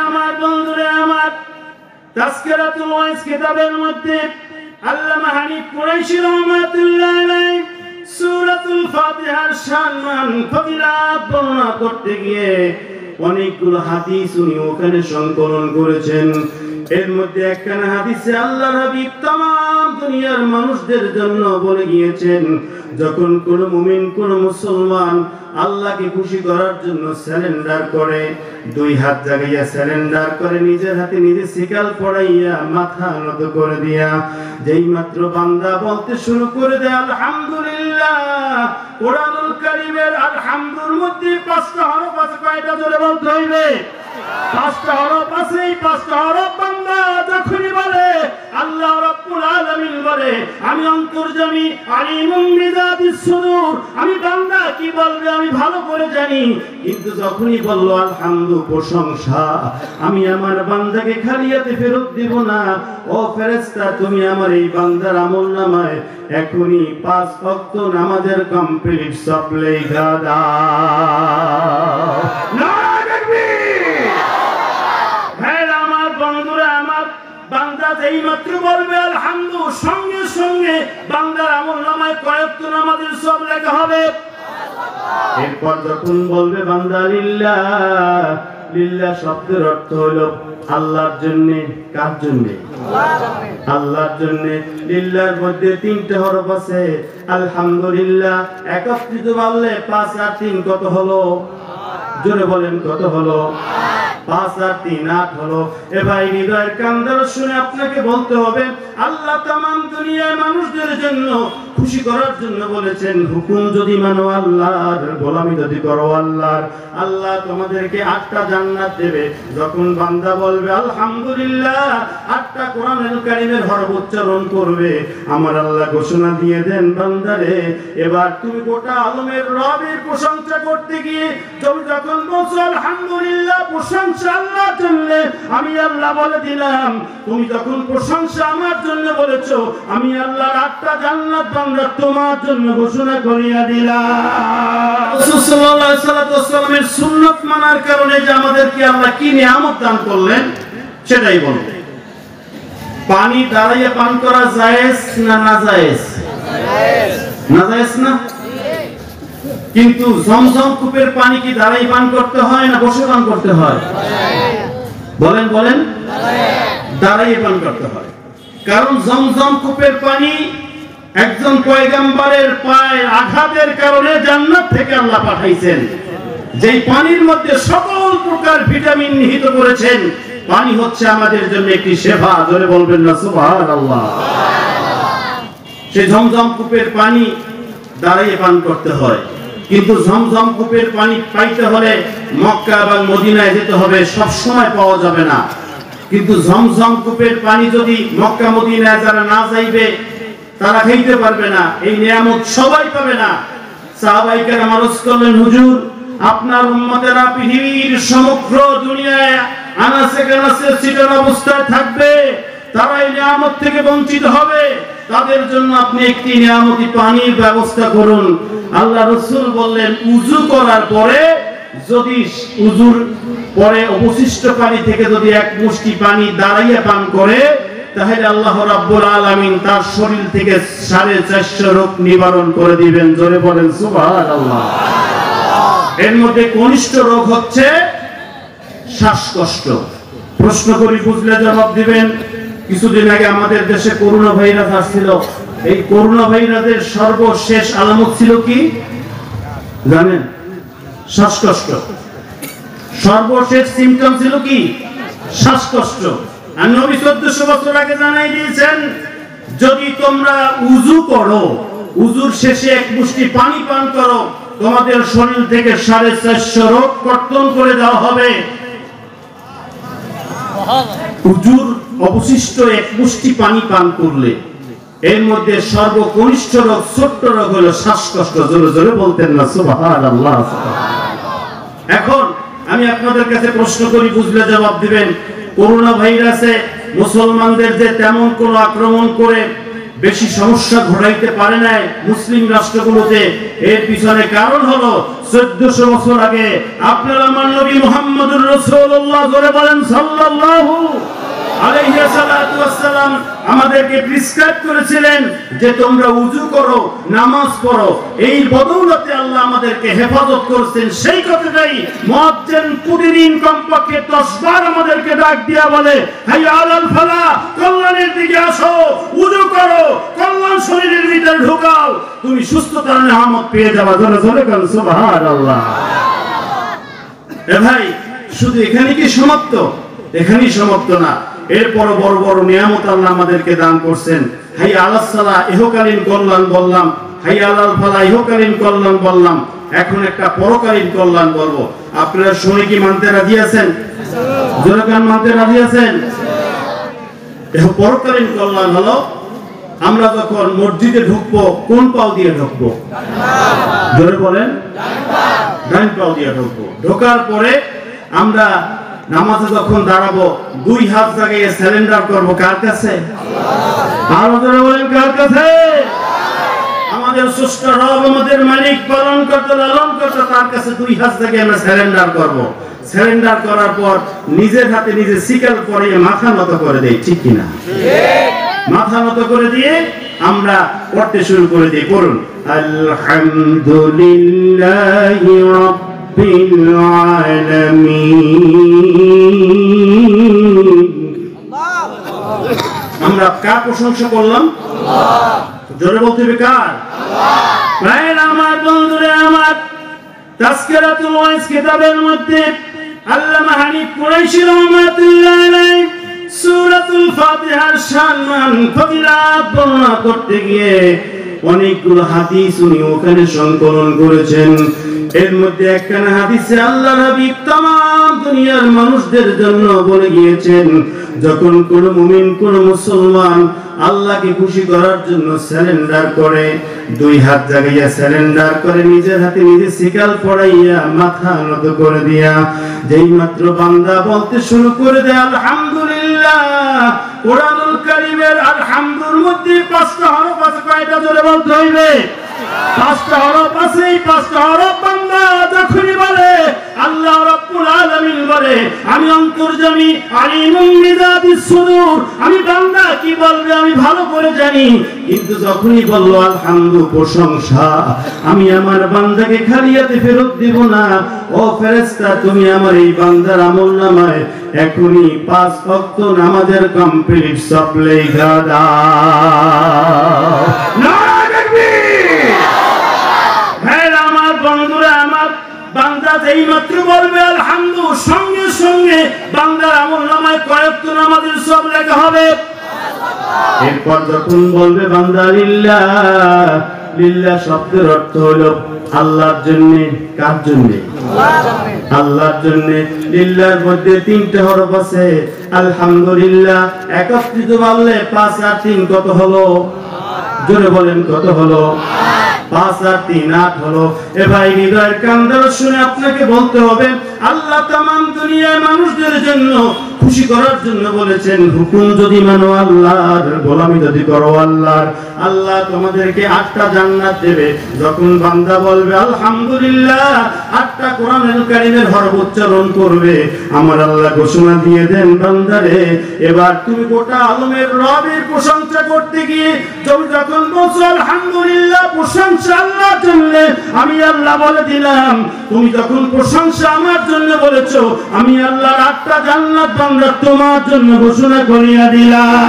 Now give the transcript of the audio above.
আমার বন্ধুরা আমার, তাজকিরাতুল ওয়াইজ কিতাবের মধ্যে আল্লামা হানিফ কুরাইশি রাহমাতুল্লাহ আলাইহি সূরাতুল ফাতিহার সম্মান ফজিলত বর্ণনা করতে গিয়ে অনেকগুলো হাদিস উনি ওখানে সংকলন করেছেন। এর মধ্যে একখানা হাদিসে আল্লাহর হাবিব तमाम দুনিয়ার মানুষদের জন্য বলে গিয়েছেন, যখন কোন মুমিন কোন মুসলমান আল্লাহকে খুশি করার জন্য সারেন্ডার করে, দুই হাত জাগাইয়া সারেন্ডার করে, নিজের হাতে নিজে সিকাল পড়াইয়া মাথা নত করে দিয়া যেই মাত্র বান্দা বলতে শুরু করে দেয় আলহামদুলিল্লাহ, কোরআনুল কারীমের আলহামদুর মধ্যে 5টা হরফ আছে। কয়টা জোরে বলতে হইবে? 5টা হরফ আছে। এই 5টা হরফ বান্দা যখনই বলে, আল্লাহ রাব্বুল আলামিন বলে আমি অন্তর্যামী, আলিমুম বিযাতিস সুদূর, আমি বান্দা কি বলবে আমি ভালো করে জানি। কিন্তু যখনই বলল আলহামদু প্রশংসা, আমি আমার বান্দাকে খালিয়াতে ফেরত দেব না। ও ফেরেশতা, তুমি আমার এই বান্দার আমলনামায় এখনি 5 ওয়াক্ত নামাজের কমপ্লিট সব লেখা দাও। নারে তাকবীর! হ্যাঁ আমার বন্ধুরা আমার, বান্দা যেই মাত্র বলবে আলহামদু, সঙ্গে সঙ্গে বান্দার আমলনামায় কয়েকটা নামাজের সব লেখা হবে। এরপর যখন বলবে বান্দা লিল্লাহ, লিল্লাহ শব্দের অর্থ হলো আল্লাহর জন্য। কার জন্য? আল্লাহর জন্য। লিল্লাহর মধ্যে 3টা হরফ আছে। আলহামদুলিল্লাহ একত্রিত বললে 5 আর 3 কত হলো? জোরে বলেন কত হলো? 5 আর 3 8 হলো। এ ভাই, হৃদয়ের কান্দার শুনে আপনাকে বলতে হবে, আল্লাহ तमाम দুনিয়ার মানুষদের জন্য খুশি করার জন্য বলেছেন, হুকুম যদি মানো আল্লাহর, গোলামি যদি করো আল্লাহর, আল্লাহ তোমাদেরকে 8টা জান্নাত দেবে। যখন বান্দা বলবে আলহামদুলিল্লাহ, 8টা কোরআনুল কারীমের হরফ উচ্চারণ করবে, আমার আল্লাহ ঘোষণা দিয়ে দেন, বান্দারে এবার তুমি গোটা আলমের রবের প্রশংসা করতে গিয়ে তুমি যখন বলছো আলহামদুলিল্লাহ, প্রশংসা আল্লাহর জন্য, আমি আল্লাহ বলে দিলাম, তুমি যখন প্রশংসা আমার জন্য বলেছো, আমি আল্লাহর 8টা জান্নাত বান্দা তোমার জন্য ঘোষণা করিয়া দিলাম। রাসূল সাল্লাল্লাহু আলাইহি ওয়াসাল্লামের সুন্নাত মানার কারণে যে আমাদেরকে আল্লাহ কি নিয়ামত দান করলেন সেটাই বলবো। পানি দাঁড়িয়ে পান করা জায়েজ না নাজায়েজ? নাজায়েজ না? কিন্তু জমজম কূপের পানি কি দাঁড়িয়ে পান করতে হয় না বসে পান করতে হয়? বলেন বলেন। দাঁড়িয়ে পান করতে হয়, কারণ জমজম কূপের পানি একজন পয়গম্বরের পায়ে আঘাতের কারণে জান্নাত থেকে আল্লাহ পাঠাইছেন, যেই পানির মধ্যে সকল প্রকার ভিটামিন নিহিত করেছেন। পানি হচ্ছে আমাদের জন্য একটি সেবা। জোরে বলবেন না সুবহানাল্লাহ। সেই ঝমঝম কূপের পানি দাঁড়িয়ে পান করতে হয়, কিন্তু ঝমঝম কূপের পানি পাইতে হলে মক্কা এবং মদিনায় যেতে হবে, সব সময় পাওয়া যাবে না। কিন্তু ঝমঝম কূপের পানি যদি মক্কা মদিনায় যারা না যাইবে তারা খাইতে পারবে না, এই নিয়ামত সবাই পাবে না। সাহাবায়ে কেরাম আরজ করলেন, হুজুর আপনার উম্মতেরা পৃথিবীর সমগ্র দুনিয়ায় আনাসে কানাসে সিটার অবস্থায় থাকবে, তারা এই নিয়ামত থেকে বঞ্চিত হবে, তাদের জন্য আপনি একটি নিয়ামতি পানির ব্যবস্থা করুন। আল্লাহ রাসূল বললেন, উযু করার পরে যদি উযুর পরে অবশিষ্ট পানি থেকে যদি এক মুষ্টি পানি দাঁড়াইয়া পান করে, তাহলে আল্লাহ রাব্বুল আলামিন তার শরীর থেকে 450 রোগ নিবারণ করে দিবেন। জোরে বলেন সুবহানাল্লাহ। এর মধ্যে কনিষ্ঠ রোগ হচ্ছে শ্বাসকষ্ট। প্রশ্ন করি, বুঝলে জবাব দিবেন। কিছুদিন আগে আমাদের দেশে করোনা ভাইরাস আসছিল। এই করোনা ভাইরাসের সর্বশেষ আলামত ছিল কি জানেন? শ্বাসকষ্ট। সর্বশেষ সিম্পটম ছিল কি? শ্বাসকষ্ট। আর নবী 1400 বছর আগে জানাই দিয়েছেন, যদি তোমরা উযু করো, উযুর শেষে এক মুষ্টি পানি পান করো, তোমাদের শরীর থেকে 450 রোগ কর্তন করে দেওয়া হবে। উযুর অবশিষ্ট এক মুষ্টি পানি পান করলে এর মধ্যে সর্বকনিষ্ঠ রোগ, ছোট্ট রোগ হলো শ্বাসকষ্ট। জোরে জোরে বলতেন না সুবহানাল্লাহ। এখন আমি আপনাদের কাছে প্রশ্ন করি, বুঝলে জবাব দিবেন। করোনা ভাইরাসে মুসলমানদের যে তেমন কোনো আক্রমণ করে বেশি সমস্যা ঘটাইতে পারে নাই মুসলিম রাষ্ট্রগুলোতে। এর পিছনে কারণ হলো 1400 বছর আগে আপনার আমার নবী মুহাম্মদুর রাসূলুল্লাহ জোরে বলেন সাল্লাল্লাহু আলাইহি ওয়াসাল্লাম আমাদেরকে প্রেসক্রাইব করেছিলেন যে তোমরা ওযু করো, নামাজ পড়ো। এই বদৌলতে আল্লাহ আমাদেরকে হেফাজত করেছেন। সেই কথাটাই মুয়াজ্জিন প্রতিদিন কমপক্ষে 10 বার আমাদেরকে ডাক দিয়া বলে, হাইয়া আলাল ফালাহ, কল্যাণের দিকে আসো, ওযু করো, কল্যাণ শরীরের ভিতরে ঢোকাও, তুমি সুস্থতার নিয়ামত পেয়ে যাবে। জোরে জোরে বলেন সুবহানাল্লাহ। এ ভাই, শুধু এখানে কি সমাপ্ত? এখানেই সমাপ্ত না, এরপর বড় বড় নিয়ামত আল্লাহ আমাদেরকে দান করছেন। হাইয়া আলাস সালাহ, ইহকালীন কল্যাণ বললাম। হাইয়া আলাল ফালাহ, ইহকালীন কল্যাণ বললাম। এখন একটা পরকালীন কল্যাণ বলবো। আপনারা শুনে কি মানতে রাজি আছেন? জোরে কান মানতে রাজি আছেন? পরকালীন কল্যাণ হলো আমরা যখন মসজিদে ঢুকবো কোন পাও দিয়ে ঢুকবো? জোরে বলেন। ডান পাও দিয়ে ঢুকবো। ঢোকার পরে আমরা নামাজে যখন দাঁড়াবো 2 হাত জায়গায় সারেন্ডার করব কার কাছে? আর জোরে বলেন কার কাছে? আমাদের স্রষ্টা রব, আমাদের মালিক, পালন করতে লালন করতে, তার কাছে 2 হাত জায়গায় আমরা সারেন্ডার করব। সারেন্ডার করার পর নিজের হাতে নিজে সিকাল পরিয়ে মাথা নত করে দেই, ঠিক কি না? মাথা নত করে দিয়ে আমরা পড়তে শুরু করে দিই। পড়ুন, আলহামদুলিল্লাহি রাব্বিল আলামিন। আমরা কার প্রশংসা করলাম? আল্লাহ। জোরে বলতে হবে কার? আল্লাহ। ভাইরা আমার, বন্ধুরা আমার, তাজকিরাতুল ওয়াইজ কিতাবের মধ্যে আল্লামা হানিফ কুরাইশি রাহমাতুল্লাহ আলাইহি সূরাতুল ফাতিহার শান ফজিলত বর্ণনা করতে গিয়ে অনেকগুলো হাদিস উনি ওখানে সংকলন করেছেন। এর মধ্যে একখানা হাদিসে আল্লাহ নবী तमाम দুনিয়ার মানুষদের জন্য বলে গিয়েছেন, যখন কোন মুমিন, কোন মুসলমান আল্লাহকে খুশি করার জন্য সারেন্ডার করে, 2 হাত জাগাইয়া সারেন্ডার করে, নিজের হাতে নিজে সিকাল পড়াইয়া মাথা নত করে দিয়া যেই মাত্র বান্দা বলতে শুরু করে দেয় আলহামদুলিল্লাহ, কোরআনুল কারীমের আলহামদুর মধ্যে 5টা হরফ আছে। কয়টা? জোরে বলতে হইবে। 5টা হরফ আছে। এই 5টা হরফ বান্দা যখনই বলে, আল্লাহ রাব্বুল আলামিন বলে, আমি অন্তর্যামী, আলিমুম বিযাতিস সুদূর, আমি বান্দা কি বলবে আমি ভালো করে জানি। কিন্তু যখনই বলল আলহামদু, প্রশংসা, আমি আমার বান্দাকে খালিয়াতে ফেরত দিব না। ও ফেরেশতা, তুমি আমার এই বান্দার আমলনামায় এখনই 5 ওয়াক্ত নামাজের কমপ্লিট সব লেখা দাও। নারায়ে তাকবীর। ভাইরা আমার, বন্ধুরা আমার, বান্দা যেই মাত্র বলবে আলহামদু, সঙ্গে সঙ্গে বান্দার আমলনামায় কয়েক নামাজের সব লেখা হবে। এরপর যখন বলবে বান্দা লিল্লাহ, লিল্লাহ শব্দের অর্থ হলো আল্লাহর জন্য। কার জন্য? আল্লাহর জন্য। লিল্লাহর মধ্যে 3টে হরফ আছে। আলহামদুলিল্লাহ একত্রিত বললে 5 আর 3 কত হলো? জোরে বলেন কত হলো? 5 আর 3 8 হলো। এ ভাই, হৃদয়ের কান্দার শুনে আপনাকে বলতে হবে, আল্লাহ तमाम দুনিয়ার মানুষদের জন্য খুশি করার জন্য বলেছেন, হুকুম যদি মানো আল্লাহর, গোলামি যদি করো আল্লাহর, আল্লাহ তোমাদেরকে 8টা জান্নাত দেবে। যখন বান্দা বলবে আলহামদুলিল্লাহ, 8টা কোরআনুল কারীমের হরফ উচ্চারণ করবে, আমার আল্লাহ ঘোষণা দিয়ে দেন, বান্দারে এবার তুমি গোটা আলমের রবের প্রশংসা করতে গিয়ে যখন বলছো আলহামদুলিল্লাহ, প্রশংসা আল্লাহর জন্য, আমি আল্লাহ বলে দিলাম, তুমি যখন প্রশংসা আমার জন্য বলেছো, আমি আল্লাহর 8টা জান্নাত বান্দা তোমার জন্য ঘোষণা করিয়া দিলাম।